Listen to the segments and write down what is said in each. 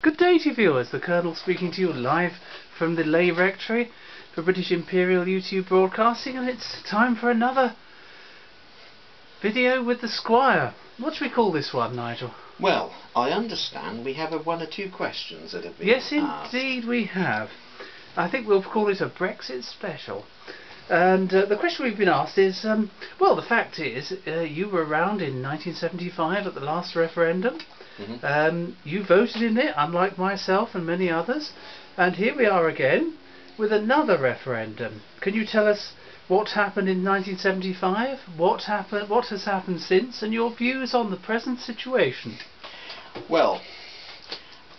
Good day to you viewers, the Colonel speaking to you live from the Lay Rectory for British Imperial YouTube Broadcasting, and it's time for another video with the Squire. What should we call this one, Nigel? Well, I understand we have one or two questions that have been asked. Yes, indeed we have. I think we'll call it a Brexit special. And the question we've been asked is, well, the fact is, you were around in 1975 at the last referendum. You voted in it, unlike myself and many others, and here we are again with another referendum. Can you tell us what happened in 1975, what has happened since, and your views on the present situation? Well,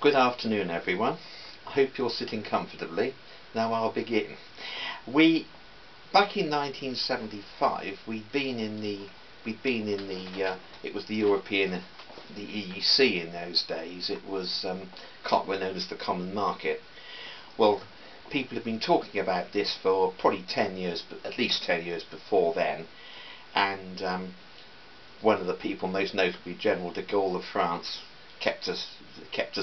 good afternoon everyone. I hope you're sitting comfortably. Now I'll begin. Back in 1975 it was the European, the EEC in those days. It was known as the Common Market. Well, people have been talking about this for probably 10 years, at least 10 years before then, and one of the people, most notably General de Gaulle of France, kept us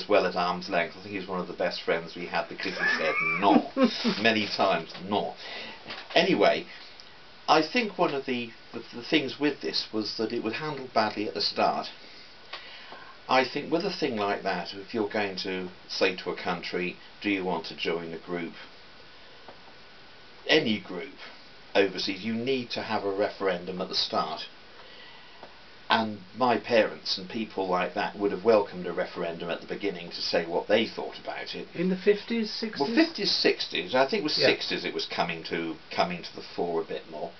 well at arm's length. I think he was one of the best friends we had, because he said no many times, no. Anyway, I think one of the things with this was that it was handled badly at the start. I think with a thing like that, if you're going to say to a country, do you want to join a group, any group overseas, you need to have a referendum at the start. And my parents and people like that would have welcomed a referendum at the beginning to say what they thought about it. In the 50s, 60s? Well, 50s, 60s. I think it was 60s it was coming to the fore a bit more.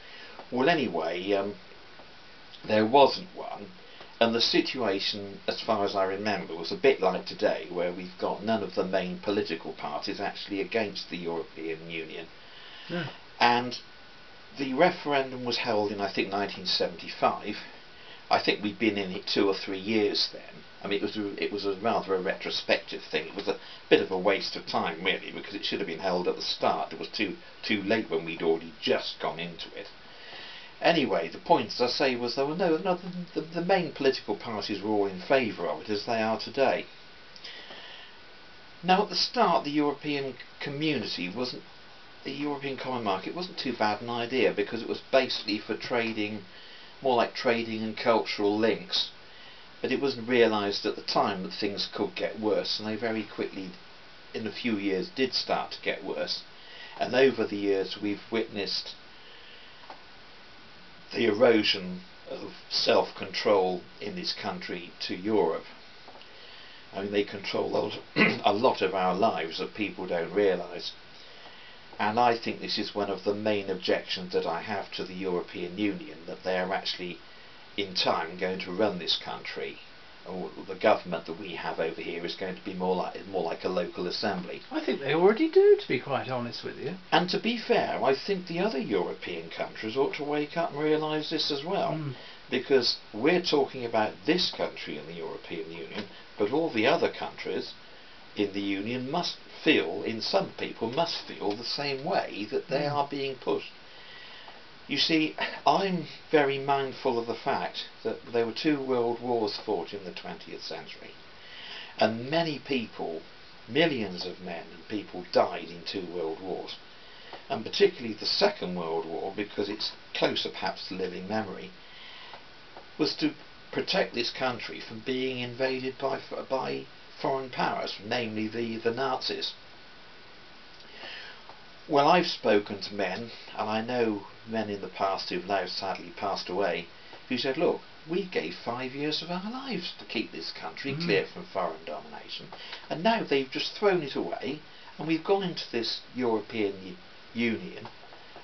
Well, anyway, there wasn't one. And the situation, as far as I remember, was a bit like today, where we've got none of the main political parties actually against the European Union. Yeah. And the referendum was held in, I think, 1975. I think we'd been in it 2 or 3 years then. I mean, it was rather a retrospective thing. It was a bit of a waste of time, really, because it should have been held at the start. It was too late when we'd already just gone into it. Anyway, the point, as I say, was there were the main political parties were all in favour of it, as they are today. Now, at the start, the European community wasn't, the European Common Market wasn't too bad an idea, because it was basically for trading, more like trading and cultural links. But it wasn't realised at the time that things could get worse, and they very quickly, in a few years, did start to get worse. And over the years we've witnessed the erosion of self-control in this country to Europe. I mean, they control a lot of our lives that people don't realise. And I think this is one of the main objections that I have to the European Union, that they are actually in time going to run this country. Or the government that we have over here is going to be more like a local assembly. I think they already do, to be quite honest with you. And to be fair, I think the other European countries ought to wake up and realise this as well. Because we're talking about this country in the European Union, but all the other countries in the Union must feel, some people must feel the same way, that they are being pushed. You see, I'm very mindful of the fact that there were 2 world wars fought in the 20th century, and many people, millions of men and people, died in 2 world wars, and particularly the Second World War, because it's closer perhaps to living memory, was to protect this country from being invaded by foreign powers, namely the Nazis. Well, I've spoken to men, and I know men in the past who've now sadly passed away, who said, look, we gave 5 years of our lives to keep this country clear from foreign domination, and now they've just thrown it away, and we've gone into this European Union,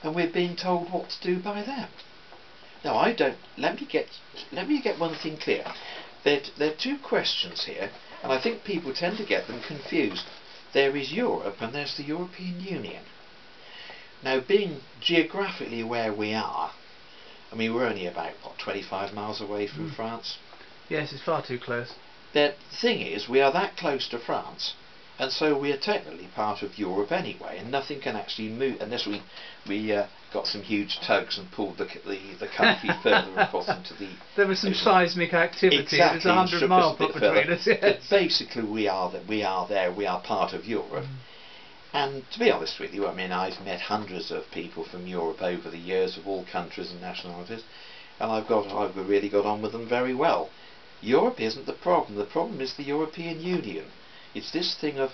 and we're being told what to do by them. Now, let me get one thing clear. There are 2 questions here, and I think people tend to get them confused. There is Europe, and there's the European Union. Now, being geographically where we are, I mean, we're only about, what, 25 miles away from France? Yes, it's far too close. The thing is, we are that close to France, and so we are technically part of Europe anyway, and nothing can actually move, unless we got some huge tugs and pulled the country further across into the... There was some seismic activity. Exactly, It was 100 mile put between us. Yes. But basically we are there, we are part of Europe. And to be honest with you, I mean, I've met hundreds of people from Europe over the years, of all countries and nationalities, and I've really got on with them very well. Europe isn't the problem. The problem is the European Union. It's this thing of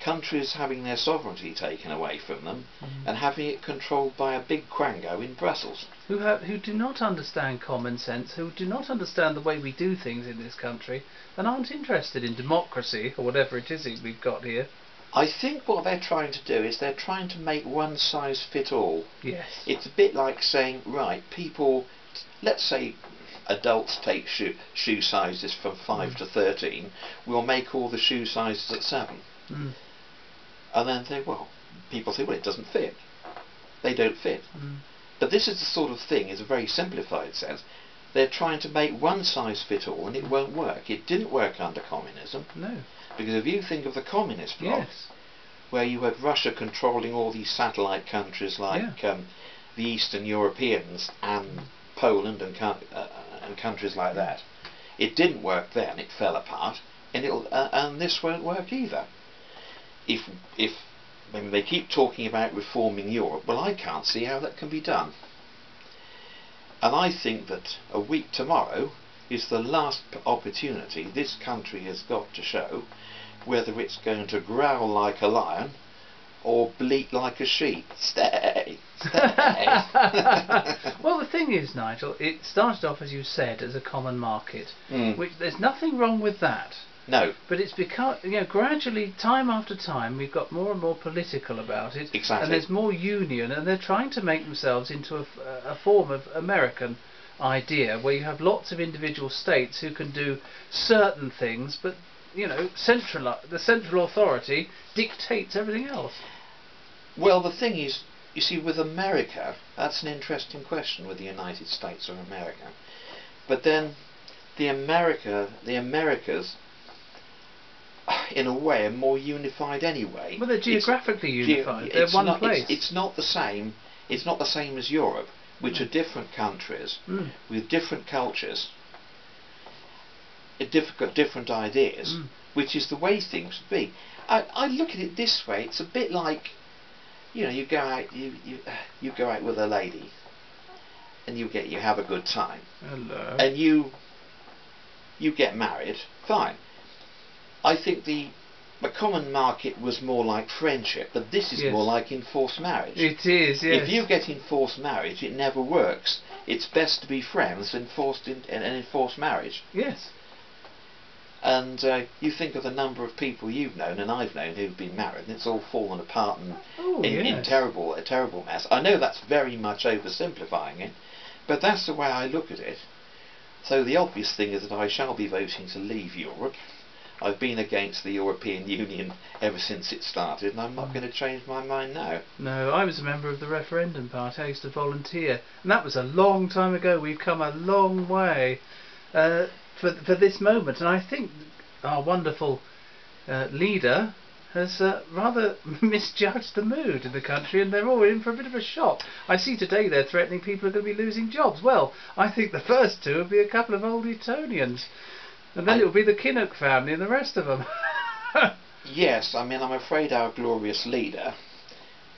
countries having their sovereignty taken away from them and having it controlled by a big quango in Brussels. Who do not understand common sense, who do not understand the way we do things in this country, and aren't interested in democracy, or whatever it is we've got here. I think what they're trying to do is they're trying to make one size fit all. Yes. It's a bit like saying, right, people, let's say adults take shoe sizes from 5 to 13, we'll make all the shoe sizes at 7. And then people say, well, it doesn't fit. They don't fit. But this is the sort of thing, in a very simplified sense, they're trying to make one size fit all, and it won't work. It didn't work under communism. No. Because if you think of the communist bloc, where you had Russia controlling all these satellite countries like the Eastern Europeans and Poland and countries like that, it didn't work then. It fell apart, and this won't work either. When they keep talking about reforming Europe, well, I can't see how that can be done. And I think that a week tomorrow is the last opportunity this country has got to show whether it's going to growl like a lion or bleat like a sheep. Stay! Stay! Well, the thing is, Nigel, it started off, as you said, as a common market, which there's nothing wrong with that. No. But it's become, gradually, time after time, we've got more and more political about it. Exactly. And there's more union, and they're trying to make themselves into a form of American idea, where you have lots of individual states who can do certain things, but the central authority dictates everything else. Well, the thing is, you see, with America, that's an interesting question, with the United States or America. But then the Americas, in a way, are more unified anyway. Well, they're geographically unified. They're one place. It's not the same. It's not the same as Europe, which are different countries with different cultures, different ideas, which is the way things should be. I look at it this way. It's a bit like, you go out, you go out with a lady, and you have a good time. Hello. And you get married. Fine. I think the common market was more like friendship, but this is more like enforced marriage. It is, yes. If you get enforced marriage, it never works. It's best to be friends than enforced marriage. Yes. And you think of the number of people you've known and I've known who've been married, and it's all fallen apart in a terrible mess. I know that's very much oversimplifying it, but that's the way I look at it. So the obvious thing is that I shall be voting to leave Europe. I've been against the European Union ever since it started, and I'm not going to change my mind now. No, I was a member of the referendum party. I used to volunteer, and that was a long time ago. We've come a long way for this moment, and I think our wonderful leader has rather misjudged the mood in the country, and they're all in for a bit of a shock. I see today they're threatening people are going to be losing jobs. Well, I think the first two will be a couple of old Etonians. And then it will be the Kinnock family and the rest of them. Yes, I mean, I'm afraid our glorious leader,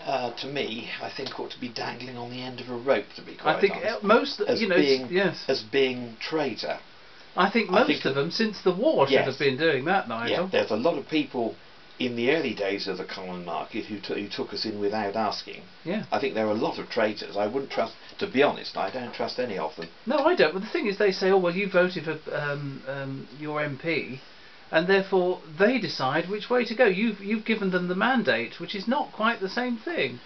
to me, I think ought to be dangling on the end of a rope, to be quite honest. As being traitor. I think most of them, since the war, should have been doing that, Nigel. Yeah, there's a lot of people in the early days of the common market who took us in without asking. Yeah. I think there are a lot of traitors. I wouldn't trust, to be honest, I don't trust any of them. No, I don't. But the thing is, they say, oh, well, you voted for your MP, and therefore they decide which way to go. You've given them the mandate, which is not quite the same thing.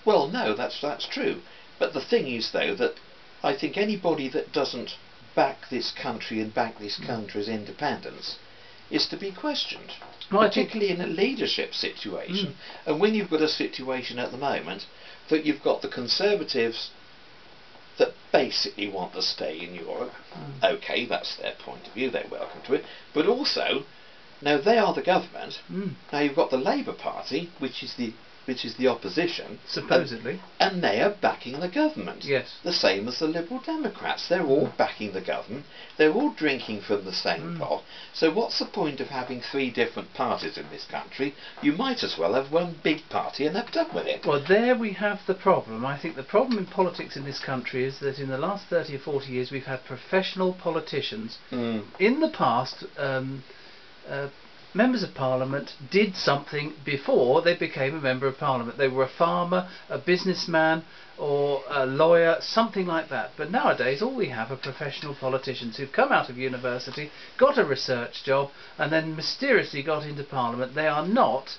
Well, no, that's true. But the thing is, though, that I think anybody that doesn't back this country and back this country's independence is to be questioned, particularly in a leadership situation. And when you've got a situation at the moment that you've got the Conservatives that basically want to stay in Europe, okay, that's their point of view, they're welcome to it, but also, now they are the government, now you've got the Labour Party, which is the which is the opposition. Supposedly. And they are backing the government. Yes. The same as the Liberal Democrats. They're all backing the government. They're all drinking from the same pot. So what's the point of having three different parties in this country? You might as well have one big party and have done with it. Well, there we have the problem. I think the problem in politics in this country is that in the last 30 or 40 years we've had professional politicians. In the past, members of Parliament did something before they became a Member of Parliament. They were a farmer, a businessman, or a lawyer, something like that. But nowadays all we have are professional politicians who've come out of university, got a research job, and then mysteriously got into Parliament. They are not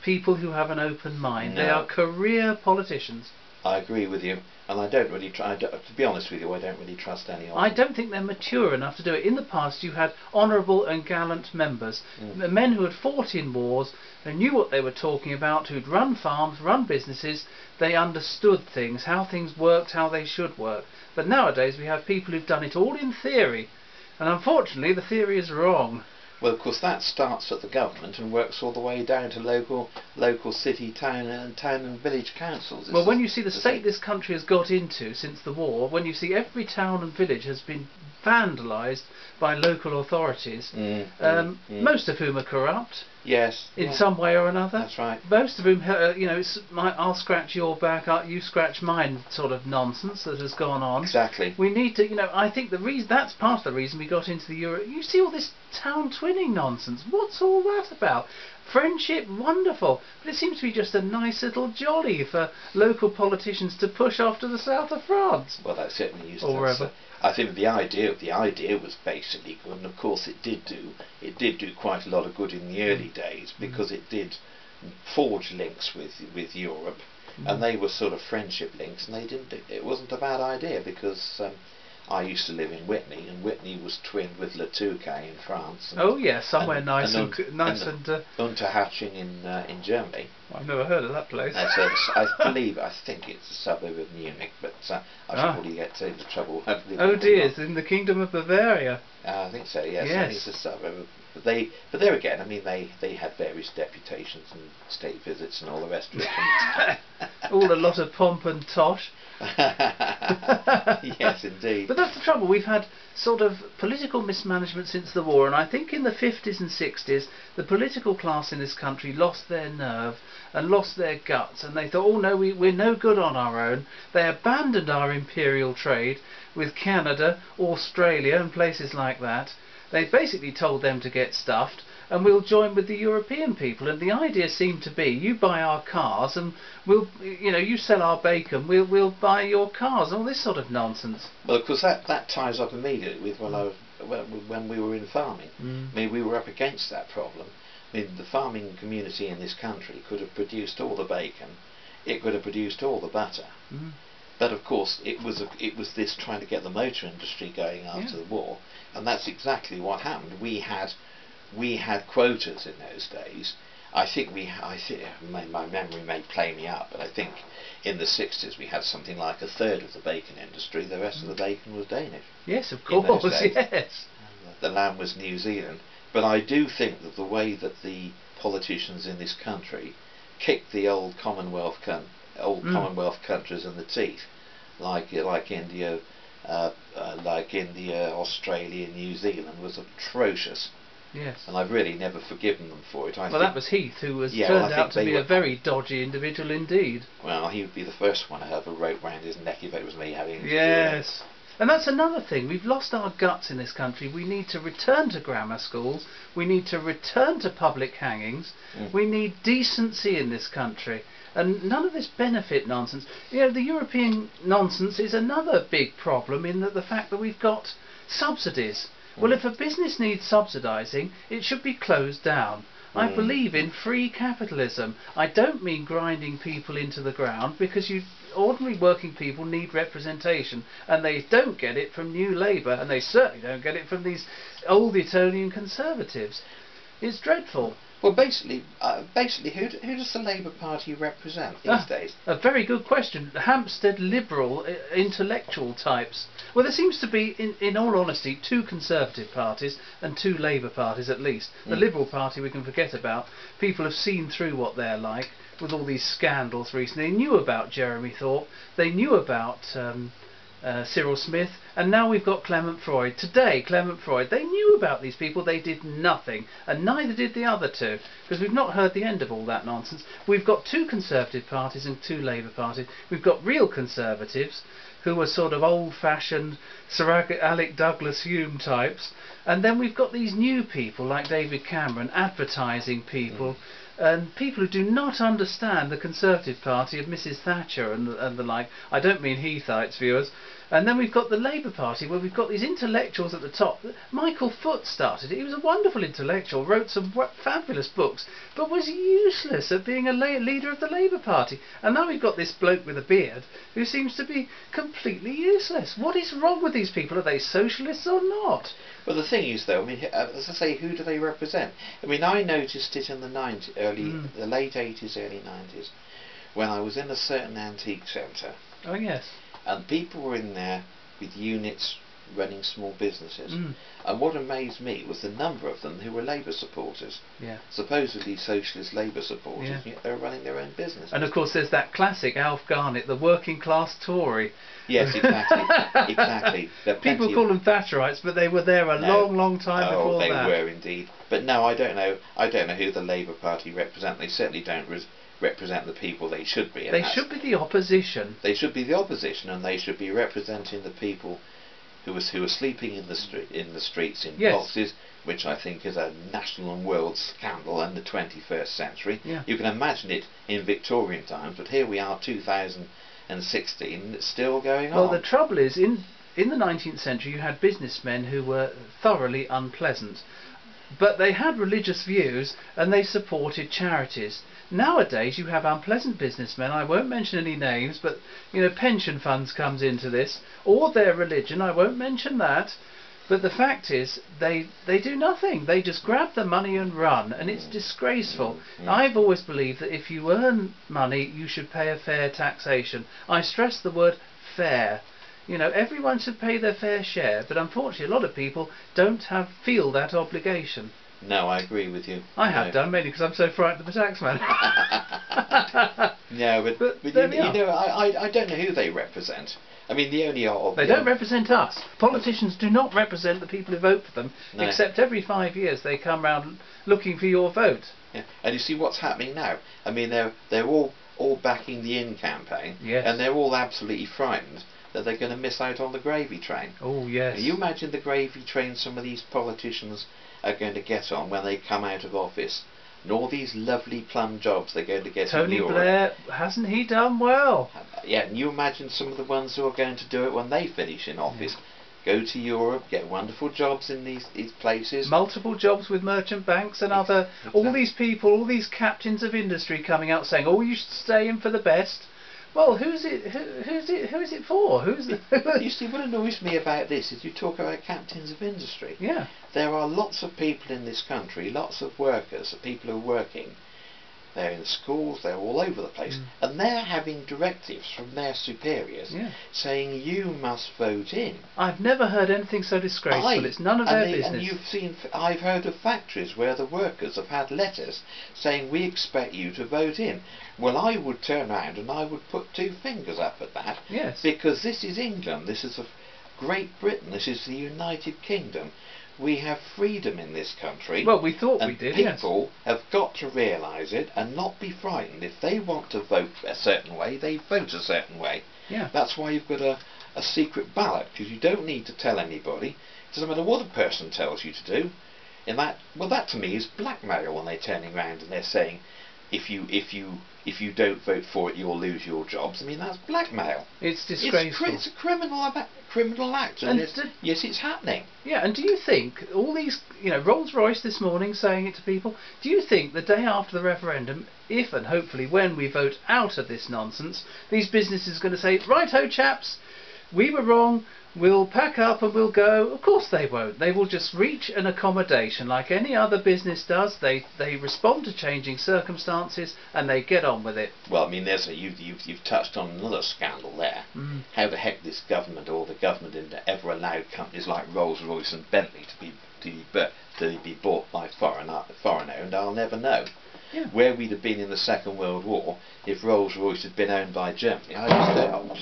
people who have an open mind. No. They are career politicians. I agree with you, and I don't really to be honest with you, I don't really trust any of them. I don't think they're mature enough to do it. In the past you had honourable and gallant members, men who had fought in wars, who knew what they were talking about, who'd run farms, run businesses. They understood things, how things worked, how they should work. But nowadays we have people who've done it all in theory, and unfortunately the theory is wrong. Well, of course, that starts at the government and works all the way down to local city, town and village councils. Well, when you see the state this country has got into since the war, when you see every town and village has been vandalised by local authorities, most of whom are corrupt. Yes. In some way or another. That's right. Most of whom, it's I'll scratch your back, you scratch mine sort of nonsense that has gone on. Exactly. We need to, I think that's part of the reason we got into the Euro. You see all this town twinning nonsense. What's all that about? Friendship, wonderful, but it seems to be just a nice little jolly for local politicians to push off to the south of France. Well, that certainly used or to. wherever. I think the idea was basically good, and of course it did do quite a lot of good in the early days, because it did forge links with Europe, and they were sort of friendship links, and it wasn't a bad idea, because I used to live in Whitney, and Whitney was twinned with Le Touquet in France. Oh yes, somewhere nice and Unterhaching in Germany. I've never heard of that place. I think it's a suburb of Munich, but I should probably get into trouble. Oh dear, it's in the Kingdom of Bavaria. I think so. Yes, yes. I think it's a suburb. But there again, I mean, they had various deputations and state visits and all the rest of it. All a lot of pomp and tosh. Yes, indeed. But that's the trouble. We've had sort of political mismanagement since the war, and I think in the 50s and 60s the political class in this country lost their nerve and lost their guts, and they thought, oh no, we're no good on our own. They abandoned our imperial trade with Canada, Australia and places like that. They basically told them to get stuffed, and we'll join with the European people. And the idea seemed to be, you buy our cars and we'll, you sell our bacon, we'll buy your cars, all this sort of nonsense. Well, of course, that ties up immediately with when we were in farming. I mean, we were up against that problem. I mean, the farming community in this country could have produced all the bacon, it could have produced all the butter. But of course, it was this trying to get the motor industry going after the war, and that's exactly what happened. We had quotas in those days. I think my memory may play me up, but I think in the 60s we had something like a third of the bacon industry. The rest of the bacon was Danish. Yes, of course. Yes. The land was New Zealand. But I do think that the way that the politicians in this country kicked the old Commonwealth countries in the teeth, like India, Australia, New Zealand, was atrocious. Yes. And I've really never forgiven them for it. That was Heath, who was turned out to be a very dodgy individual indeed. Well, he would be the first one to have a rope round his neck if it was me having. Yes. And that's another thing. We've lost our guts in this country. We need to return to grammar schools. We need to return to public hangings. We need decency in this country. And none of this benefit nonsense. The European nonsense is another big problem in the fact that we've got subsidies. Well, if a business needs subsidising, it should be closed down. I believe in free capitalism. I don't mean grinding people into the ground, because ordinary working people need representation, and they don't get it from New Labour, and they certainly don't get it from these old Etonian Conservatives. It's dreadful. Well, basically, who does the Labour Party represent these days? A very good question. Hampstead Liberal intellectual types. Well, there seems to be, in all honesty, two Conservative parties and two Labour parties at least. The Liberal Party we can forget about. People have seen through what they're like with all these scandals recently. They knew about Jeremy Thorpe. They knew about Cyril Smith, and now we've got Clement Freud. Today, Clement Freud, they knew about these people, they did nothing, and neither did the other two, because we've not heard the end of all that nonsense. We've got two Conservative parties and two Labour parties. We've got real Conservatives, who are sort of old-fashioned Sir Alec Douglas Hume types, and then we've got these new people like David Cameron, advertising people, and people who do not understand the Conservative Party of Mrs Thatcher and the like. I don't mean Heathites, viewers. And then we've got the Labour Party, where we've got these intellectuals at the top. Michael Foot started it. He was a wonderful intellectual, wrote some fabulous books, but was useless at being a leader of the Labour Party. And now we've got this bloke with a beard who seems to be completely useless. What is wrong with these people? Are they socialists or not? Well, the thing is, though, I mean, as I say, who do they represent? I mean, I noticed it in the the late 80s, early 90s, when I was in a certain antique centre. Oh yes. And people were in there with units running small businesses. And what amazed me was the number of them who were Labour supporters. Yeah. Supposedly socialist Labour supporters, and yet they were running their own business. And of course there's that classic Alf Garnett, the working class Tory. Yes, exactly. Exactly. People call them Thatcherites, but they were there a long time before that. Oh, they were indeed. But no, I don't know who the Labour Party represent. They certainly don't represent the people they should be. They should be the opposition. They should be the opposition, and they should be representing the people who are sleeping in the streets in boxes, which I think is a national and world scandal in the 21st century. Yeah. You can imagine it in Victorian times, but here we are, 2016, and it's still going on. Well, the trouble is, in the 19th century, you had businessmen who were thoroughly unpleasant, but they had religious views and they supported charities. Nowadays you have unpleasant businessmen, I won't mention any names, but pension funds comes into this, or their religion, I won't mention that, but the fact is they do nothing. They just grab the money and run, and it's disgraceful. I've always believed that if you earn money you should pay a fair taxation. I stress the word fair. Everyone should pay their fair share, but unfortunately a lot of people don't feel that obligation. No, I agree with you. I have done, mainly because I'm so frightened of the taxman. No, but I don't know who they represent. I mean, the only they don't represent us. Politicians do not represent the people who vote for them, except every 5 years they come round looking for your vote. Yeah. And you see what's happening now. I mean, they're all backing the In campaign, and they're all absolutely frightened that they're going to miss out on the gravy train. Oh yes. Can you imagine the gravy train some of these politicians are going to get on when they come out of office, and all these lovely plum jobs they're going to get Tony in Europe. Blair, hasn't he done well? Yeah, and you imagine some of the ones who are going to do it when they finish in office. Go to Europe, get wonderful jobs in these places. Multiple jobs with merchant banks and other... Exactly. All these people, all these captains of industry coming out saying, oh, you should stay in for the best. Well, who is it for? You see, what annoys me about this is you talk about captains of industry. Yeah. There are lots of people in this country, lots of workers, people who are working. They're in schools, they're all over the place, and they're having directives from their superiors saying you must vote in. I've never heard anything so disgraceful. It's none of their business. And I've heard of factories where the workers have had letters saying we expect you to vote in. Well, I would turn around and I would put two fingers up at that. Yes. Because this is England, this is Great Britain, this is the United Kingdom. We have freedom in this country. Well, we thought we did. People have got to realise it and not be frightened. If they want to vote a certain way, they vote a certain way. Yeah. That's why you've got a secret ballot, because you don't need to tell anybody. It doesn't matter what a person tells you to do. That to me is blackmail when they're turning around and they're saying, if you don't vote for it, you'll lose your jobs. I mean, that's blackmail. It's disgraceful. It's a criminal act, and yes, it's happening. Yeah, and do you think all these, Rolls-Royce this morning saying it to people, do you think the day after the referendum, if and hopefully when we vote out of this nonsense, these businesses are going to say, right-ho chaps, we were wrong, we'll pack up and we'll go. Of course they won't. They will just reach an accommodation like any other business does. They respond to changing circumstances and they get on with it. Well, I mean, you've touched on another scandal there. How the heck this government or the government ever allowed companies like Rolls-Royce and Bentley to be bought by foreign owned, I'll never know. Yeah. Where we'd have been in the Second World War if Rolls-Royce had been owned by Germany.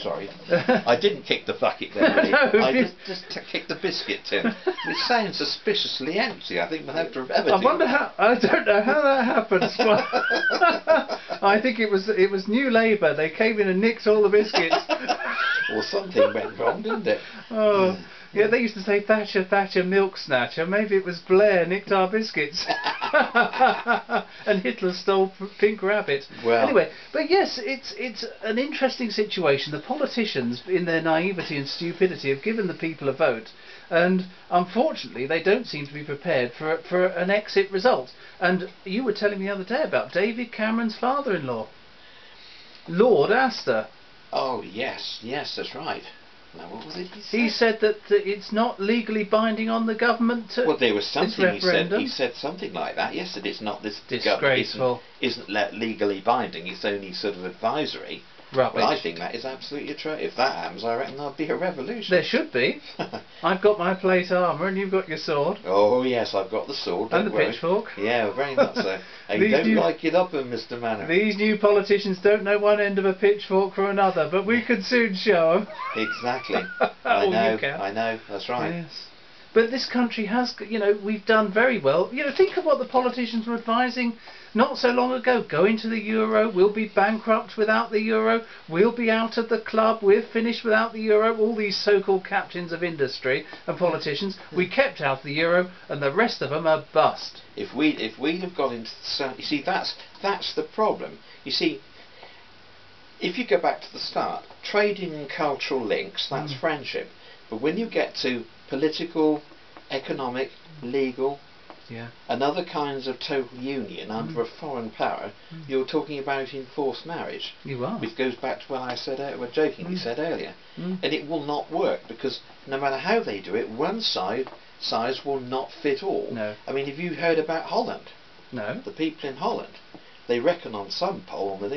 Sorry. I didn't kick the bucket there. Really. No, I just kicked the biscuit tin. It sounds suspiciously empty. I think we'll have to remember. I wonder how. I don't know how that happens. I think it was New Labour. They came in and nicked all the biscuits. Or something went wrong, didn't it? Oh. Yeah, they used to say Thatcher, Thatcher, milk snatcher. Maybe it was Blair nicked our biscuits. And Hitler stole Pink Rabbit. Well. Anyway, but yes, it's an interesting situation. The politicians, in their naivety and stupidity, have given the people a vote. And unfortunately, they don't seem to be prepared for an exit result. And you were telling me the other day about David Cameron's father-in-law, Lord Astor. Oh, yes, that's right. Now, what was it he said? He said that it's not legally binding on the government to. Well, there was something he said. referendum. He said something like that. Yes, that it's not this. Disgraceful. Isn't legally binding. It's only sort of advisory. Rubbish. Well, I think that is absolutely true. If that happens, I reckon there'll be a revolution. There should be. I've got my plate armour and you've got your sword. Oh yes, I've got the sword. And the don't worry. pitchfork. Yeah, very much so. Hey, don't like it up, Mr. Manor. These new politicians don't know one end of a pitchfork from another, but we can soon show them. Exactly. Oh, you can. I know. That's right. Yes. But this country has, we've done very well. Think of what the politicians were advising not so long ago. Go into the euro, we'll be bankrupt without the euro, we'll be out of the club, we're finished without the euro. All these so-called captains of industry and politicians, we kept out of the euro and the rest of them are bust. If we'd have got into you see, that's the problem. You see, if you go back to the start, trading and cultural links, that's friendship. But when you get to political, economic, legal, and other kinds of total union under a foreign power, you're talking about enforced marriage. You are. Which goes back to what I said, jokingly said earlier. And it will not work because no matter how they do it, one size will not fit all. No. I mean, have you heard about Holland? No. The people in Holland, they reckon on some poll that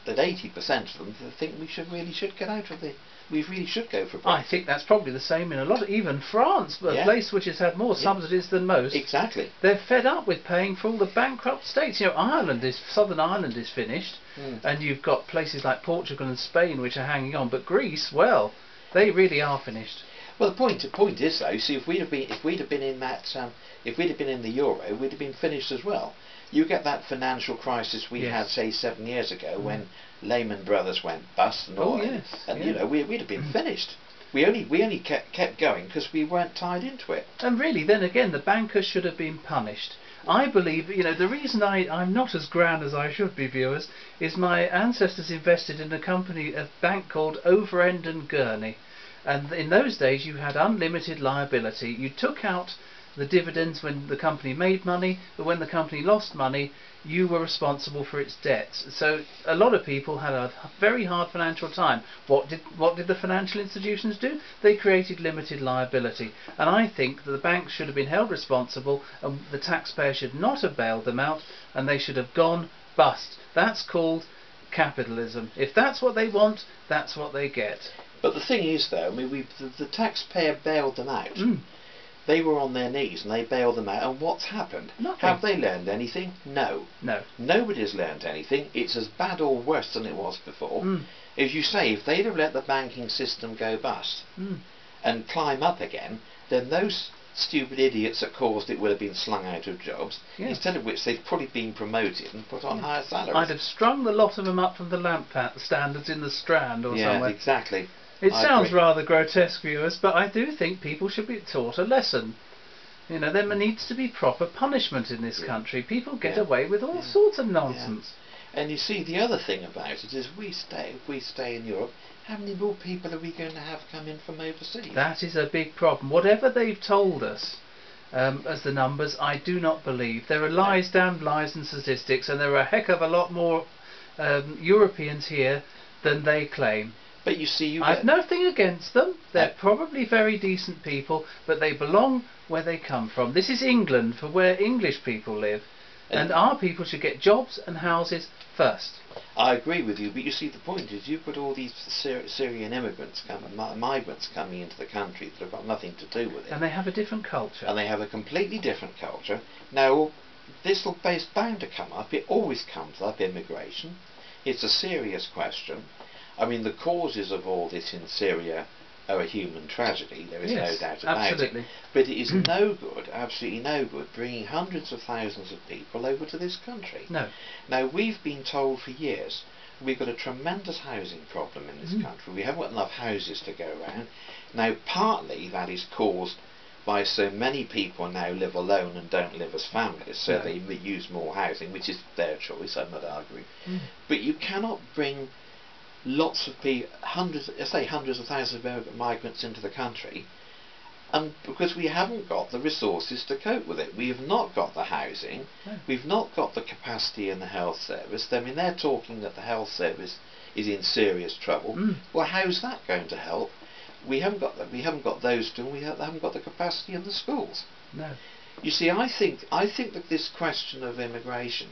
80% of them think we really should get out of we really should go for Brexit. I think that's probably the same in a lot of, even France, a place which has had more subsidies than most. Exactly. They're fed up with paying for all the bankrupt states. Southern Ireland is finished, and you've got places like Portugal and Spain which are hanging on, but Greece, well, they really are finished. Well, the point is though, see, if we'd have been in the euro, we'd have been finished as well. You get that financial crisis we had, say, 7 years ago when Lehman Brothers went bust and all that, and we'd have been finished. We only kept going because we weren't tied into it. And really, then again, the bankers should have been punished. I believe, the reason I'm not as grand as I should be, viewers, is my ancestors invested in a bank called Overend and Gurney. And in those days you had unlimited liability. You took out the dividends when the company made money, but when the company lost money, you were responsible for its debts. So a lot of people had a very hard financial time. What did the financial institutions do? They created limited liability. And I think that the banks should have been held responsible and the taxpayer should not have bailed them out and they should have gone bust. That's called capitalism. If that's what they want, that's what they get. But the thing is though, I mean, the taxpayer bailed them out. They were on their knees and they bailed them out, and what's happened? Nothing. Have they learned anything? No. No. Nobody's learned anything. It's as bad or worse than it was before. As you say, if they'd have let the banking system go bust and climb up again, then those stupid idiots that caused it would have been slung out of jobs, instead of which they've probably been promoted and put on higher salaries. I'd have strung the lot of them up from the lamp standards in the Strand or somewhere. Yeah, exactly. It sounds rather grotesque, viewers, but I do think people should be taught a lesson. There needs to be proper punishment in this country. People get away with all sorts of nonsense. And you see, the other thing about it is if we stay in Europe, how many more people are we going to have come in from overseas? That is a big problem. Whatever they've told us as the numbers, I do not believe. There are lies, damned lies and statistics, and there are a heck of a lot more Europeans here than they claim. But you see, you I've get nothing against them. They're probably very decent people, but they belong where they come from. This is England, for where English people live, and our people should get jobs and houses first. I agree with you, but you see, the point is you've got all these Syrian immigrants, migrants coming into the country that have got nothing to do with it. And they have a different culture. And they have a completely different culture. Now, this is bound to come up. It always comes up, immigration. It's a serious question. I mean, the causes of all this in Syria are a human tragedy, there is no doubt about it. But it is no good, absolutely no good, bringing hundreds of thousands of people over to this country. No. Now, we've been told for years we've got a tremendous housing problem in this country. We haven't got enough houses to go around. Now, partly that is caused by so many people now live alone and don't live as families, so they use more housing, which is their choice, I'm not arguing. But you cannot bring lots of people, hundreds of thousands of migrants into the country, and because we haven't got the resources to cope with it. We have not got the housing, we've not got the capacity in the health service. I mean, they're talking that the health service is in serious trouble. Well, how's that going to help? We haven't got that. We haven't got those two. We haven't got the capacity in the schools. No. You see, I think that this question of immigration,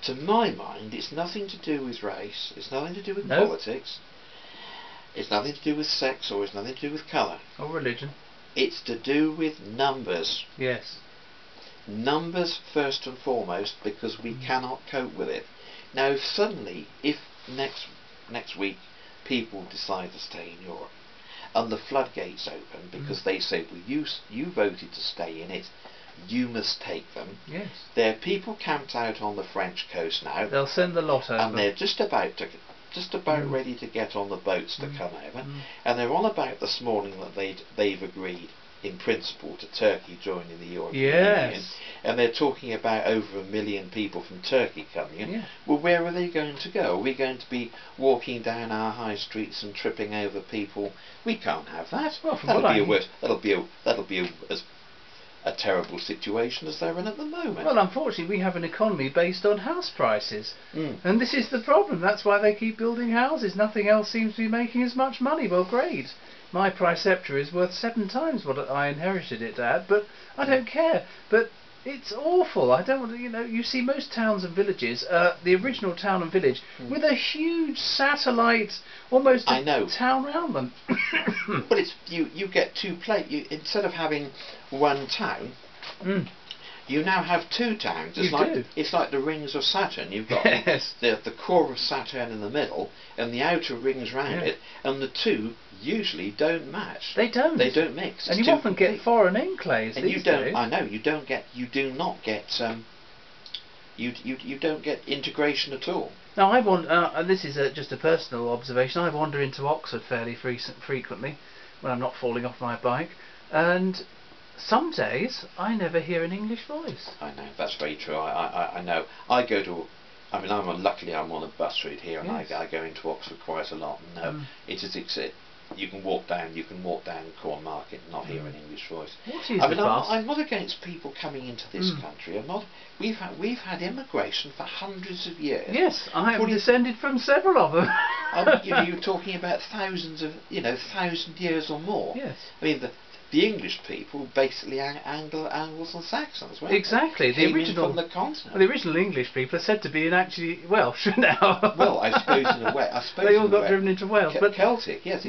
to my mind, it's nothing to do with race, it's nothing to do with politics, it's nothing to do with sex, or it's nothing to do with colour. Or religion. It's to do with numbers. Yes. Numbers first and foremost, because we cannot cope with it. Now, if suddenly, if next week people decide to stay in Europe, and the floodgates open because they say, well, you voted to stay in it, you must take them. Yes. There are people camped out on the French coast now. They'll send the lot over. And they're just about ready to get on the boats to come over. And they're on about this morning that they've agreed, in principle, to Turkey joining the European Union. And they're talking about over 1 million people from Turkey coming in. Well, where are they going to go? Are we going to be walking down our high streets and tripping over people? We can't have that. Well, that'll be a terrible situation as they're in at the moment. Well, unfortunately, we have an economy based on house prices, and this is the problem. That's why they keep building houses. Nothing else seems to be making as much money. Well, great. My Preceptor is worth 7 times what I inherited it at, but I don't care. But it's awful. I don't want to, you see most towns and villages, the original town and village, with a huge satellite, almost town around them. But it's you get instead of having one town, you now have 2 towns. It's like the rings of Saturn. You've got the core of Saturn in the middle, and the outer rings round it, and the 2 usually don't match. They don't. They don't mix. And you often get foreign enclaves. And you don't. I know you don't get. You do not get. You don't get integration at all. Now I want. And this is just a personal observation. I wander into Oxford fairly frequently when I'm not falling off my bike, and some days I never hear an English voice. I know, that's very true. I know. I go to. I mean, luckily I'm on a bus route here, and I go into Oxford quite a lot. And it is. You can walk down Corn Market and not hear an English voice. What is I'm not against people coming into this country. We've had immigration for hundreds of years. Yes, I have descended from several of them. You're talking about thousands of 1,000 years or more. Yes. I mean the English people, basically Angles and Saxons, weren't exactly. They? Came in from the continent. Well, the original English people are said to be actually Welsh now. Well, I suppose in a way. They all got driven into Wales, but Celtic, yes,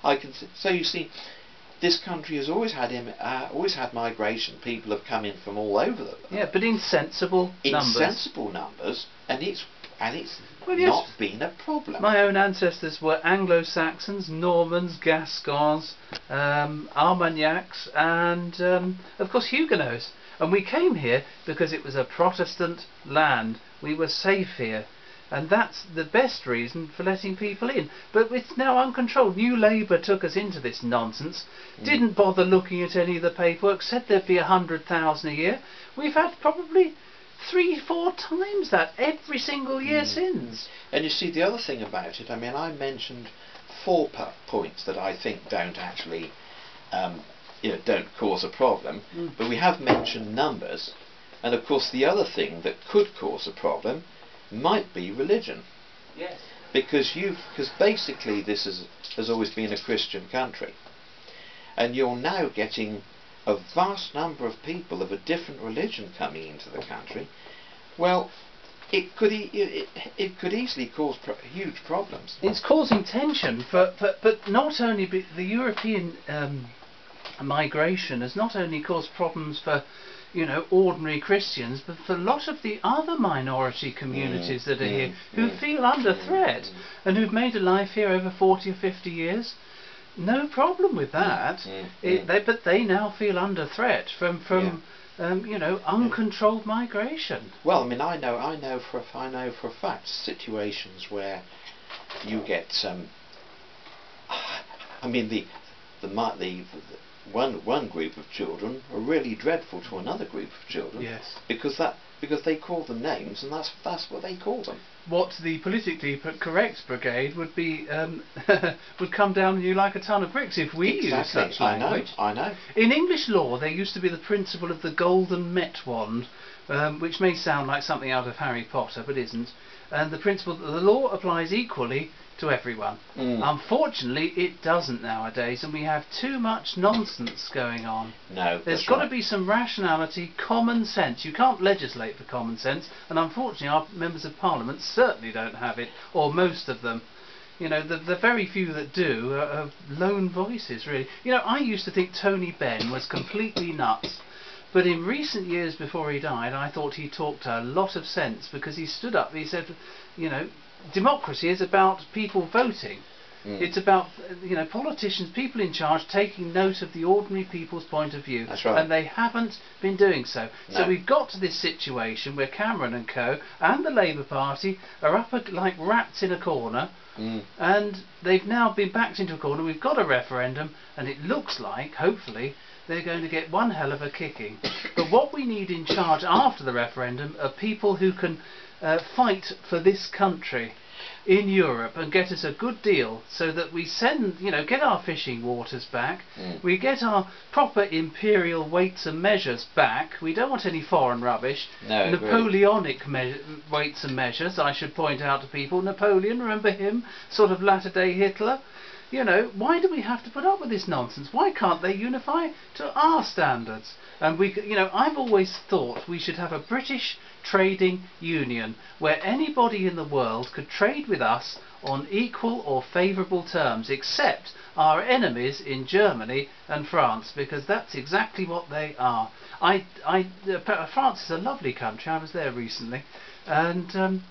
I can. So you see, this country has always had migration. People have come in from all over the. But in sensible numbers. In sensible numbers, and it's not been a problem. My own ancestors were Anglo-Saxons, Normans, Gascons, Armagnacs, and of course Huguenots. And we came here because it was a Protestant land. We were safe here. And that's the best reason for letting people in. But it's now uncontrolled. New Labour took us into this nonsense, didn't bother looking at any of the paperwork, said there'd be 100,000 a year. We've had probably 3-4 times that every single year since. And you see, the other thing about it, I mean, I mentioned 4 points that I think don't actually don't cause a problem, but we have mentioned numbers, and of course the other thing that could cause a problem might be religion. Yes. because basically this has always been a Christian country, and you're now getting a vast number of people of a different religion coming into the country. Well, it could easily cause huge problems. It's causing tension, but not only the European migration has not only caused problems for, you know, ordinary Christians, but for a lot of the other minority communities that are here who feel under threat and who've made a life here over 40 or 50 years. No problem with that. But they now feel under threat from you know, uncontrolled migration. Well, I mean, I know for a fact situations where you get I mean, the one group of children are really dreadful to another group of children. Yes. Because they call them names, and that's what they call them. What the politically correct brigade would be would come down on you like a ton of bricks if we used such language. I know. In English law, there used to be the principle of the golden Met wand, which may sound like something out of Harry Potter, but isn't. And the principle that the law applies equally to everyone. Unfortunately, it doesn't nowadays, and we have too much nonsense going on. No, there's got to be some rationality, common sense. You can't legislate for common sense, and unfortunately, our members of Parliament certainly don't have it, or most of them. You know, the very few that do are lone voices, really. You know, I used to think Tony Benn was completely nuts. But in recent years before he died, I thought he talked a lot of sense, because he stood up, he said, you know, democracy is about people voting. It's about, you know, politicians, people in charge, taking note of the ordinary people's point of view. That's right. And they haven't been doing so. No. So we've got to this situation where Cameron and co. and the Labour Party are up like rats in a corner. And they've now been backed into a corner. We've got a referendum, and it looks like, hopefully, they're going to get one hell of a kicking. But what we need in charge after the referendum are people who can fight for this country in Europe and get us a good deal, so that we send, you know, get our fishing waters back, we get our proper imperial weights and measures back. We don't want any foreign rubbish. No, Napoleonic weights and measures, I should point out to people. Napoleon, remember him? Sort of latter-day Hitler. You know, why do we have to put up with this nonsense? Why can't they unify to our standards? And we, you know, I've always thought we should have a British trading union where anybody in the world could trade with us on equal or favourable terms, except our enemies in Germany and France, because that's exactly what they are. France is a lovely country. I was there recently, and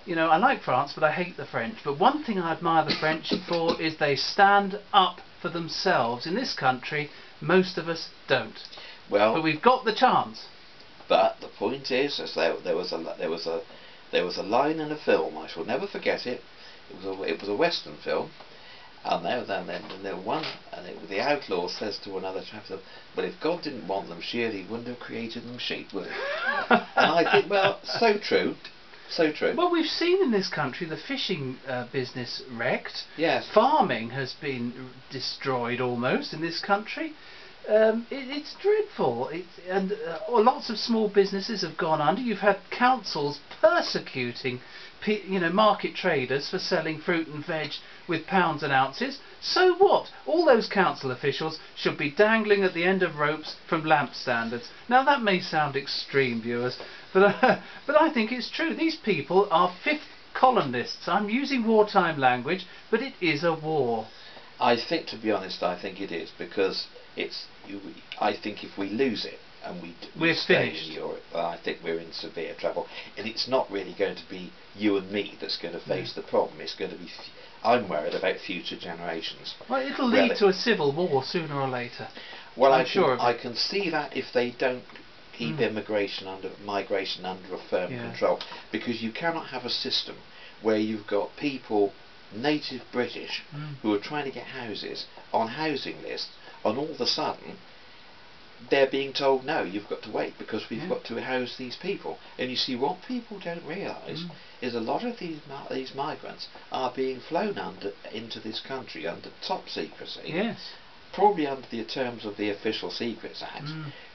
you know, I like France, but I hate the French. But one thing I admire the French for is they stand up for themselves. In this country, most of us don't. Well, but we've got the chance. But the point is, there was a line in a film, I shall never forget it. It was a Western film, and the outlaw says to another chap, "Well, if God didn't want them sheared, He wouldn't have created them sheep, would He?" And I think, well, so true. So true. Well, we've seen in this country the fishing business wrecked. Yes. Farming has been destroyed almost in this country. It's dreadful. Lots of small businesses have gone under. You've had councils persecuting, you know, market traders for selling fruit and veg with pounds and ounces. So what? All those council officials should be dangling at the end of ropes from lamp standards. Now that may sound extreme, viewers, but I think it's true. These people are fifth columnists. I'm using wartime language, but it is a war. I think, to be honest, I think it is, because I think if we lose it and we stay in Europe, I think we're in severe trouble. And it's not really going to be you and me that's going to face the problem. It's going to be, I'm worried about future generations. Well, it'll lead to a civil war sooner or later. Well, I can see that if they don't keep migration under a firm control, because you cannot have a system where you've got people, native British, who are trying to get houses on housing lists, and all of a sudden they're being told, no, you've got to wait because we've got to house these people. And you see, what people don't realise is a lot of these migrants are being flown into this country under top secrecy, probably under the terms of the Official Secrets Act,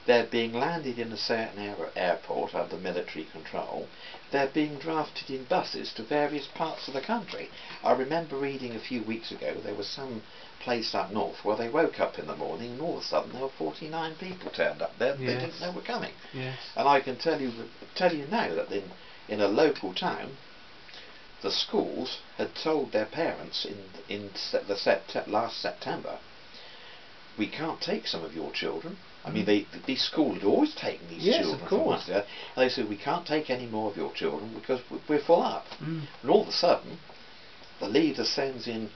they're being landed in a certain airport under military control. They're being drafted in buses to various parts of the country. I remember reading a few weeks ago there was some place up north where they woke up in the morning and all of a sudden there were 49 people turned up there. They didn't know were coming. Yes. And I can tell you now that in a local town, the schools had told their parents last September, we can't take some of your children. I mean, these schools had always taken these children of from course. once there, and they said, we can't take any more of your children because we're full up. Mm. And all of a sudden, the leader sends in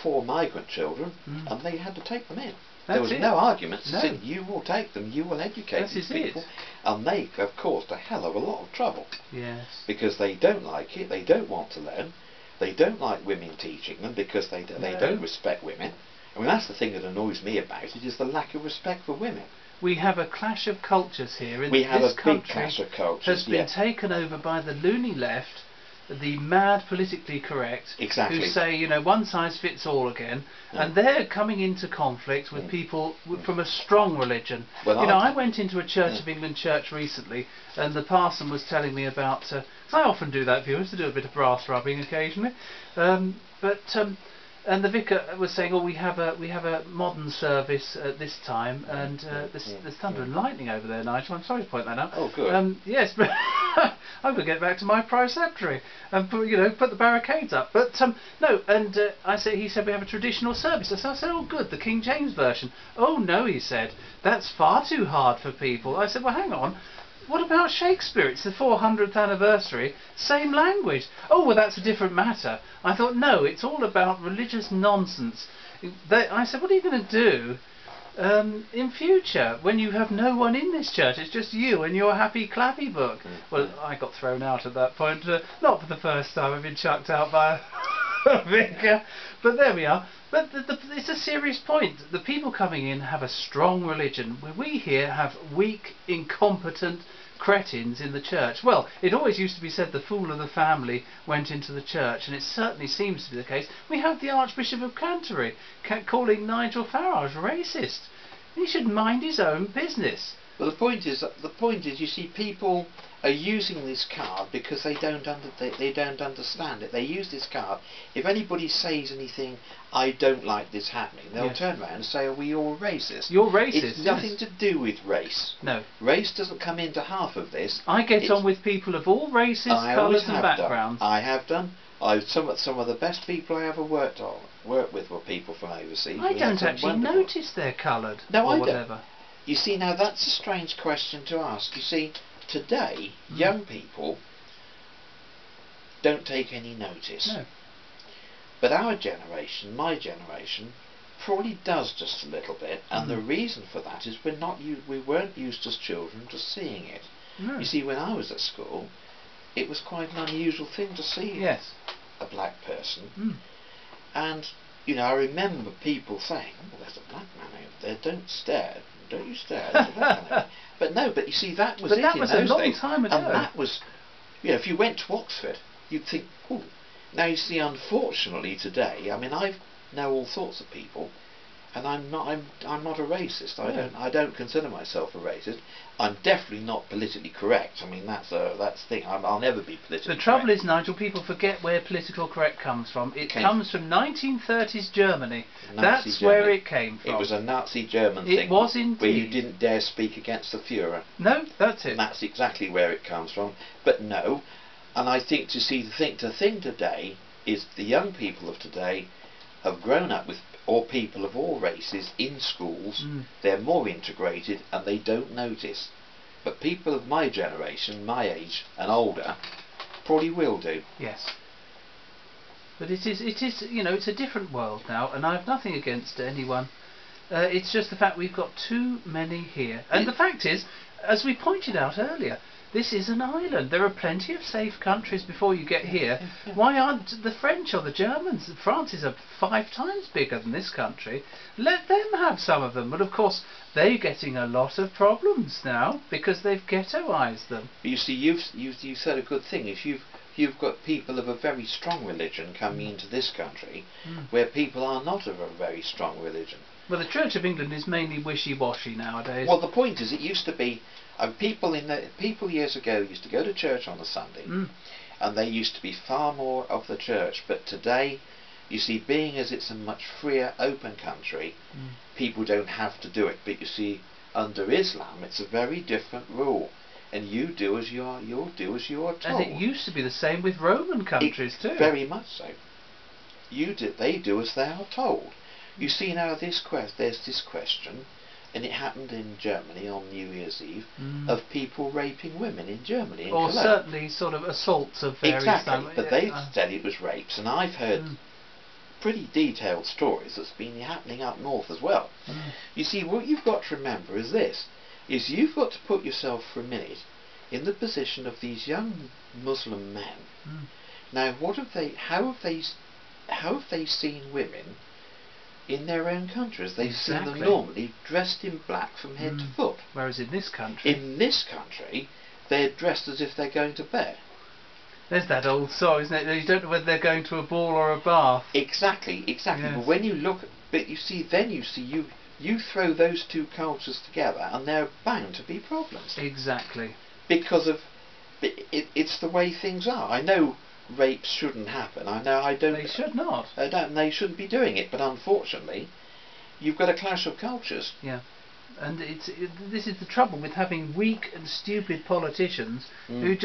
4 migrant children, and they had to take them in. There was no argument. They said, you will take them, you will educate these people. And they have caused a hell of a lot of trouble. Yes. Because they don't like it, they don't want to learn, they don't like women teaching them because they don't respect women. I mean, that's the thing that annoys me about it, is the lack of respect for women. We have a clash of cultures here. We have a big clash of cultures. Has been taken over by the loony left, the mad politically correct, who say, you know, one size fits all again, and they're coming into conflict with people from a strong religion. Well, you know, I went into a Church of England church recently, and the parson was telling me about, I often do that, viewers, to do a bit of brass rubbing occasionally, and the vicar was saying, "Oh, we have a modern service at this time, and there's thunder and lightning over there, Nigel. I'm sorry to point that out." Oh, good. Yes, but I'm going to get back to my preceptory and put the barricades up. But no, and he said we have a traditional service. I said, "Oh, good, the King James version." "Oh no," he said, "that's far too hard for people." I said, "Well, hang on. What about Shakespeare? It's the 400th anniversary, same language." "Oh, well, that's a different matter." I thought, no, it's all about religious nonsense. I said, what are you going to do in future when you have no one in this church? It's just you and your happy clappy book. Well, I got thrown out at that point. Not for the first time I've been chucked out by a vicar, but there we are. But it's a serious point. The people coming in have a strong religion, where we here have weak, incompetent cretins in the church. Well, it always used to be said the fool of the family went into the church, and it certainly seems to be the case. We have the Archbishop of Canterbury calling Nigel Farage racist. He should mind his own business. Well, the point is, you see, people are using this card because they don't understand it. They use this card. If anybody says anything, "I don't like this happening," they'll turn around and say, "Are we all racist?" You're racist. It's nothing to do with race. No. Race doesn't come into half of this. I get on with people of all races, colours and backgrounds. I have done. Some of the best people I ever worked with were people from overseas. I don't actually notice they're coloured. No, or I whatever. don't. You see, now that's a strange question to ask. You see, today, young people don't take any notice. No. But our generation, my generation, probably does just a little bit, and the reason for that is we weren't used as children to seeing it. No. You see, when I was at school, it was quite an unusual thing to see a black person. And, you know, I remember people saying, "Oh, there's a black man over there, don't stare. Don't you stare." There's a black man." But no, but you see, that was but it that in was those a long days. time ago. And that was, you know, if you went to Oxford, you'd think, "Oh." Now you see, unfortunately today, I mean, I know all sorts of people, and I'm not a racist. I don't consider myself a racist. I'm definitely not politically correct. I mean, that's the thing. I'll never be politically correct. The trouble is, Nigel, people forget where political correct comes from. It comes from 1930s Germany. That's Germany. Where it came from. It was a Nazi German thing. It was indeed. Where you didn't dare speak against the Führer. No, that's it. And that's exactly where it comes from. But no, and I think the thing today is the young people of today have grown up with people of all races in schools. They're more integrated and they don't notice. But people of my generation, my age and older, probably will do. Yes. But it is, you know, it's a different world now, and I have nothing against anyone. It's just the fact we've got too many here. And the fact is, as we pointed out earlier, this is an island. There are plenty of safe countries before you get here. Why aren't the French or the Germans? France is 5 times bigger than this country. Let them have some of them. But of course, they're getting a lot of problems now because they've ghettoised them. But you see, you've said a good thing. If you've got people of a very strong religion coming into this country, where people are not of a very strong religion. Well, the Church of England is mainly wishy-washy nowadays. Well, the point is, it used to be people years ago used to go to church on a Sunday, and they used to be far more of the church. But today, you see, being as it's a much freer, open country, people don't have to do it. But you see, under Islam, it's a very different rule, and you do as you are told. And it used to be the same with Roman countries too. Very much so. They do as they are told. You see now, there's this question, and it happened in Germany on New Year's Eve, of people raping women in Germany. In or Cologne. certainly sort of assaults of various Exactly, but they said it was rapes, and I've heard pretty detailed stories that's been happening up north as well. You see, what you've got to remember is this, is you've got to put yourself for a minute in the position of these young Muslim men. Now, how have they seen women in their own countries? They've seen them normally dressed in black from head to foot. Whereas in this country, they're dressed as if they're going to bed. There's that old song, isn't it? You don't know whether they're going to a ball or a bath. Exactly. Yes. But when you look, you throw those two cultures together, and there are bound to be problems. Exactly. Because of it's the way things are. I know rapes shouldn't happen. They should not. They shouldn't be doing it. But unfortunately, you've got a clash of cultures. Yeah. And this is the trouble with having weak and stupid politicians who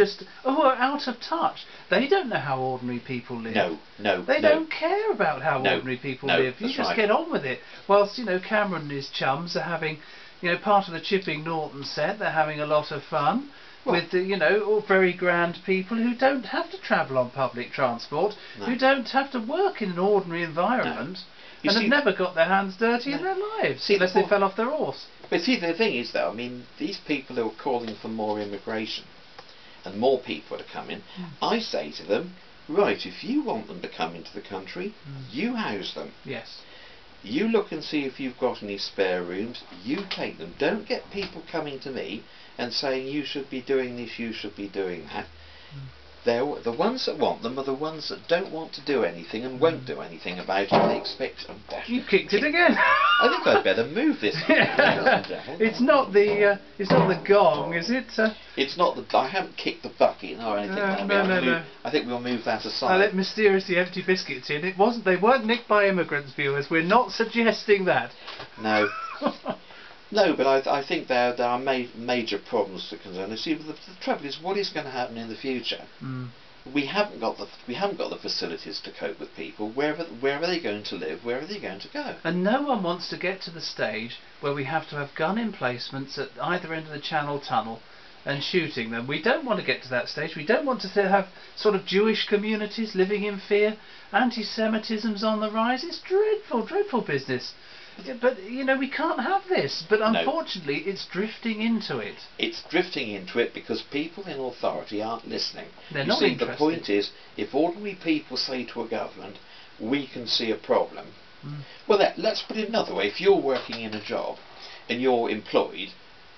are out of touch. They don't know how ordinary people live. They don't care about how ordinary people live. You just get on with it. Whilst, Cameron and his chums are having, part of the Chipping Norton set, they're having a lot of fun. With all very grand people who don't have to travel on public transport, who don't have to work in an ordinary environment, and have never got their hands dirty in their lives, unless they fell off their horse. But see, the thing is, though, these people who are calling for more immigration and more people to come in, I say to them, right, if you want them to come into the country, you house them. Yes. You look and see if you've got any spare rooms, you take them. Don't get people coming to me and saying you should be doing this, you should be doing that. The ones that want them are the ones that don't want to do anything and won't do anything about it. They expect them. You kicked it again. I think I'd better move this. It's not the gong, is it? It's not the. I haven't kicked the bucket or anything. No. I think we'll move that aside. I let mysteriously empty biscuits in. They weren't nicked by immigrants, viewers. We're not suggesting that. No. No, but I think there are major problems to concern. You see, the trouble is, what is going to happen in the future? We haven't got the facilities to cope with people. Where are they going to live? Where are they going to go? And no one wants to get to the stage where we have to have gun emplacements at either end of the Channel Tunnel and shooting them. We don't want to get to that stage. We don't want to have sort of Jewish communities living in fear. Anti-Semitism's on the rise. It's dreadful, dreadful business. But, we can't have this. But unfortunately, it's drifting into it. It's drifting into it because people in authority aren't listening. They're not interested. The point is, if ordinary people say to a government, we can see a problem. Well, let's put it another way. If you're working in a job and you're employed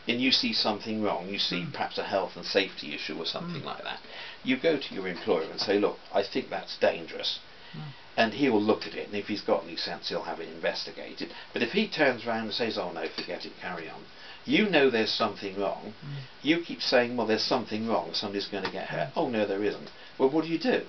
and you see something wrong, you see perhaps a health and safety issue or something like that, you go to your employer and say, look, I think that's dangerous. And he'll look at it, and if he's got any sense, he'll have it investigated. But if he turns around and says, oh no, forget it, carry on, you know there's something wrong. You keep saying, well, there's something wrong, somebody's going to get hurt. Oh no, there isn't. Well, what do?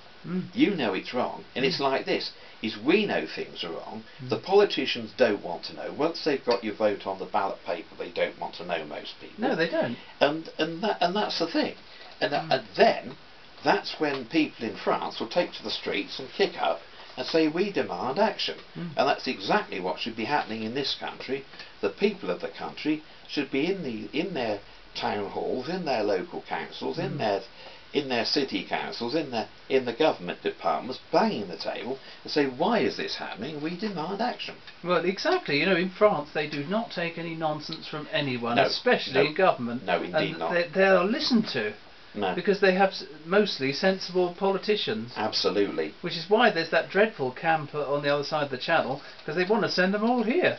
You know it's wrong. And it's like this, is we know things are wrong. The politicians don't want to know. Once they've got your vote on the ballot paper, they don't want to know, most people. No, they don't. And that's the thing. And then, that's when people in France will take to the streets and kick up and say, we demand action. And that's exactly what should be happening in this country. The people of the country should be in their town halls, in their local councils, in their city councils, in the government departments, banging the table and say, why is this happening? We demand action. Well, exactly. In France they do not take any nonsense from anyone, especially in government. No, indeed and not. They are listened to. No. Because they have mostly sensible politicians. Absolutely. Which is why there's that dreadful camp on the other side of the channel, because they want to send them all here.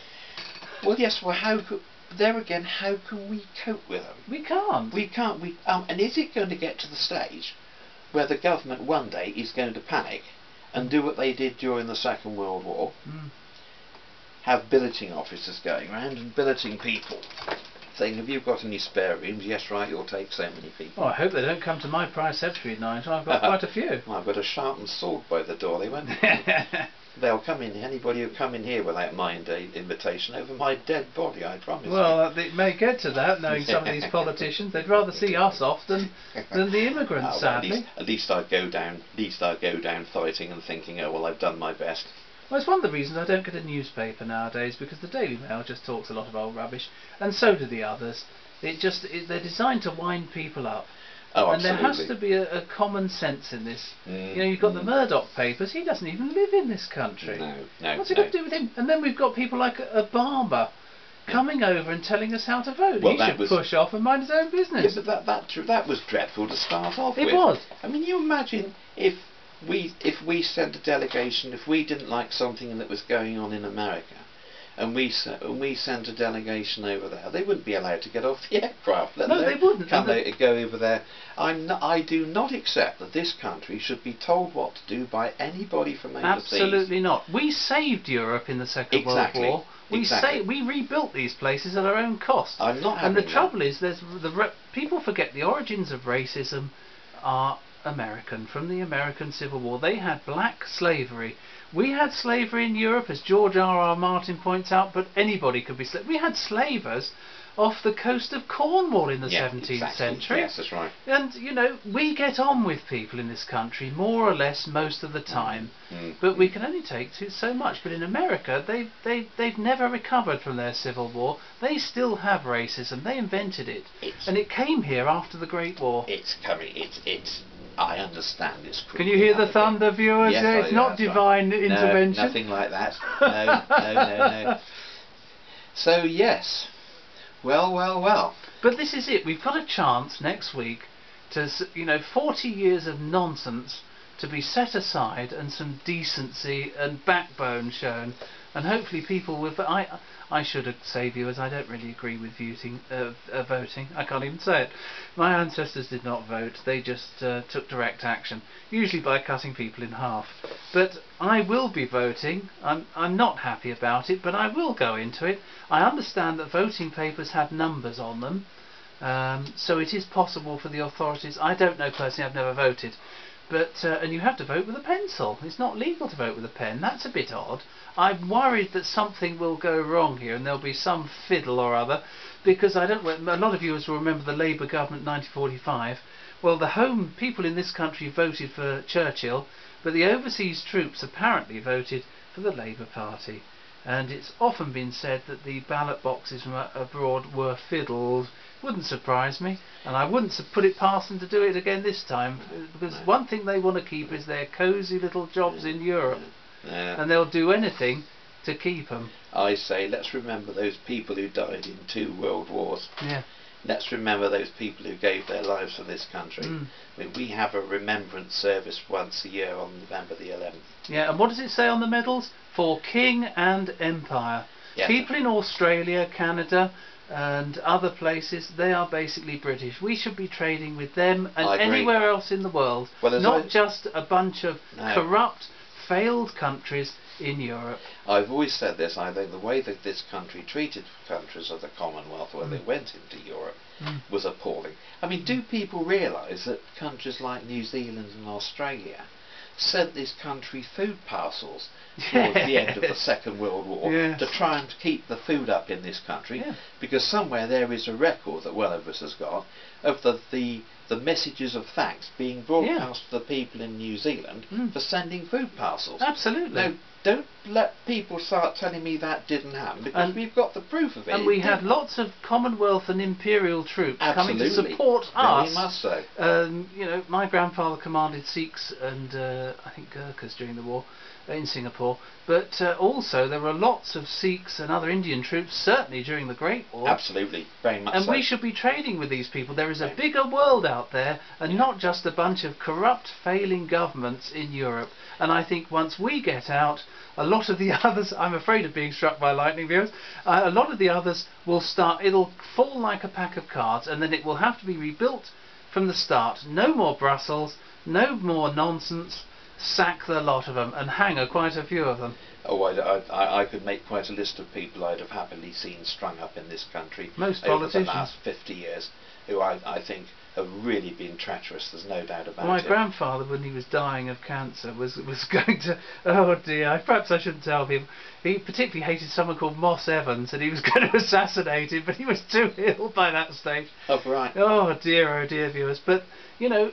Well, yes, well, how can we cope with them? We can't. And is it going to get to the stage where the government one day is going to panic and do what they did during the Second World War? have billeting officers going around and billeting people, saying, have you got any spare rooms? Yes, right, you'll take so many people. Well, I hope they don't come to my preceptory at night. I've got quite a few. Well, I've got a sharpened sword by the door, they won't. They'll come in, anybody who come in here without my invitation over my dead body, I promise you. Well, it may get to that, knowing some of these politicians. They'd rather see us off than the immigrants, sadly. At least I'd go down fighting and thinking, oh well, I've done my best. Well, it's one of the reasons I don't get a newspaper nowadays, because the Daily Mail just talks a lot of old rubbish, and so do the others. They're designed to wind people up. Oh, and absolutely. there has to be a common sense in this. You know, you've got the Murdoch papers. He doesn't even live in this country. No. What's it got to do with him? And then we've got people like Obama coming over and telling us how to vote. Well, he should push off and mind his own business. Yeah, but that was dreadful to start off with. It was. I mean, you imagine if we sent a delegation, if we didn't like something that was going on in America, and we sent a delegation over there, they wouldn't be allowed to get off the aircraft. No, they wouldn't. Go over there. I do not accept that this country should be told what to do by anybody from overseas. Absolutely not. We saved Europe in the Second World War. We rebuilt these places at our own cost. I'm not having having the trouble is, people forget the origins of racism are American, from the American Civil War. They had black slavery. We had slavery in Europe, as George R.R. Martin points out, but anybody could be we had slavers off the coast of Cornwall in the 17th century. Yes, that's right. And, you know, we get on with people in this country, more or less, most of the time. But we can only take to so much. But in America, they've never recovered from their Civil War. They still have racism. They invented it. And it came here after the Great War. It's coming. I understand it's cruel. Can you hear the thunder, viewers? Yes, it's not divine intervention. No, nothing like that. No. So, yes. Well. But this is it. We've got a chance next week to, 40 years of nonsense to be set aside and some decency and backbone shown. And hopefully people will... I should say, viewers, I don't really agree with voting. I can't even say it. My ancestors did not vote. They just took direct action, usually by cutting people in half. But I will be voting. I'm not happy about it, but I will go into it. I understand that voting papers have numbers on them, so it is possible for the authorities. I don't know personally. I've never voted. But and you have to vote with a pencil. It's not legal to vote with a pen. That's a bit odd. I'm worried that something will go wrong here and there'll be some fiddle or other, because a lot of viewers will remember the Labour government in 1945. Well, the home people in this country voted for Churchill, but the overseas troops apparently voted for the Labour Party. And it's often been said that the ballot boxes from abroad were fiddled. Wouldn't surprise me, and I wouldn't put it past them to do it again this time, because one thing they want to keep is their cosy little jobs in Europe, and they'll do anything to keep them. I say, let's remember those people who died in 2 world wars. Yeah. Let's remember those people who gave their lives for this country. I mean, we have a remembrance service once a year on November the 11th. Yeah, and what does it say on the medals? For King and Empire. Yes. People in Australia, Canada and other places, they are basically British. We should be trading with them and anywhere else in the world, not just a bunch of corrupt, failed countries in Europe. I've always said this. I think the way that this country treated countries of the Commonwealth when they went into Europe was appalling. I mean, do people realise that countries like New Zealand and Australia sent this country food parcels towards the end of the Second World War to try and keep the food up in this country, because somewhere there is a record that one of us has got of the messages of thanks being broadcast to the people in New Zealand for sending food parcels. Absolutely. Now, don't let people start telling me that didn't happen, because we've got the proof of it. And we had lots of Commonwealth and Imperial troops coming to support us. Very much so. My grandfather commanded Sikhs and I think Gurkhas during the war in Singapore, but also there were lots of Sikhs and other Indian troops, certainly during the Great War. Absolutely, very much so. And we should be trading with these people. There is a bigger world out there, and not just a bunch of corrupt, failing governments in Europe. And I think once we get out, a lot of the others, I'm afraid of being struck by lightning, viewers, a lot of the others will start, it'll fall like a pack of cards, and then it will have to be rebuilt from the start. No more Brussels, no more nonsense. sack the lot of them and hang quite a few of them. Oh, I could make quite a list of people I'd have happily seen strung up in this country Most over the politicians. last 50 years, who I think have really been treacherous. There's no doubt about My it. grandfather, when he was dying of cancer, was going to. Oh dear, perhaps I shouldn't tell people. He particularly hated someone called Moss Evans, and he was going to assassinate him, but he was too ill by that stage. Oh, right. Oh dear, viewers. But you know,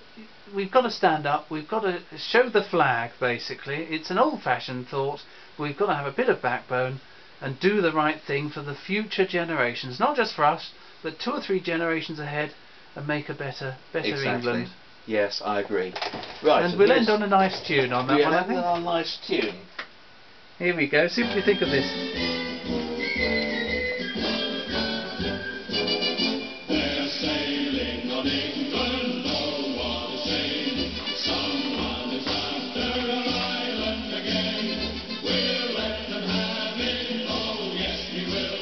we've got to stand up. We've got to show the flag. Basically, it's an old-fashioned thought. We've got to have a bit of backbone and do the right thing for the future generations, not just for us, but 2 or 3 generations ahead, and make a better Exactly. England. Yes, I agree. Right, And we'll end on a nice tune on that we'll one, I end think. on a nice tune. Here we go. See what you think of this. They're sailing on England, oh what a shame. Someone is after our island again. We'll let them have it, oh yes we will.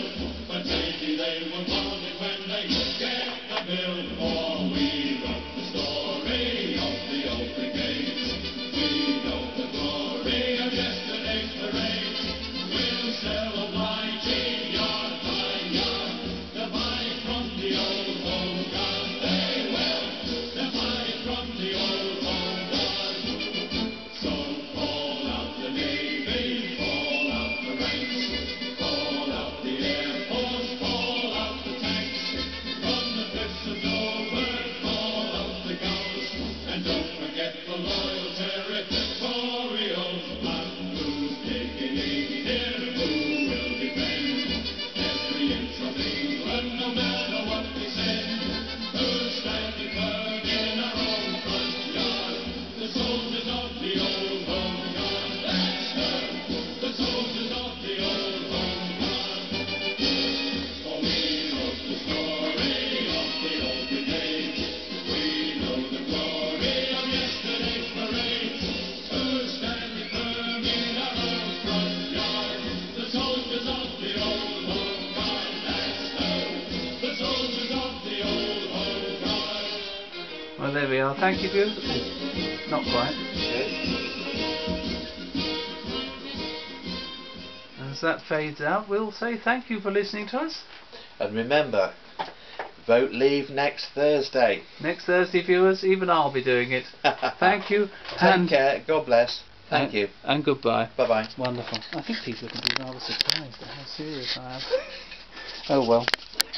But maybe they will want it when they get the bill. For we wrote the story of the old brigades. We know the glory of yesterday's parade. We'll sail a mighty yard by yard, divide from the old home guard. They will divide from the old home guard. So call out the Navy, call out the ranks, call out the Air Force, call out the tanks. From the cliffs of Dover, call out the guns, and don't forget the loyal territorials. But who's taking in here? Who will defend every inch of England, no matter what we send? Who's standing firm in our own front yard? The soldiers of the old home guard. Let's hear the soldiers of the old home guard. For we wrote the story of the old brigades. We know the glory of yesterday's parades. Who's standing firm in our own front yard? The soldiers of the old home guard. Let's hear the soldiers of the old home guard. Well, there we are. Thank you, viewers. Not quite. As that fades out, we'll say thank you for listening to us. And remember, vote Leave next Thursday. Next Thursday, viewers, even I'll be doing it. Thank you. Take care. God bless. Thank you. And goodbye. Bye-bye. Wonderful. I think people are going to be rather surprised at how serious I am. Oh well.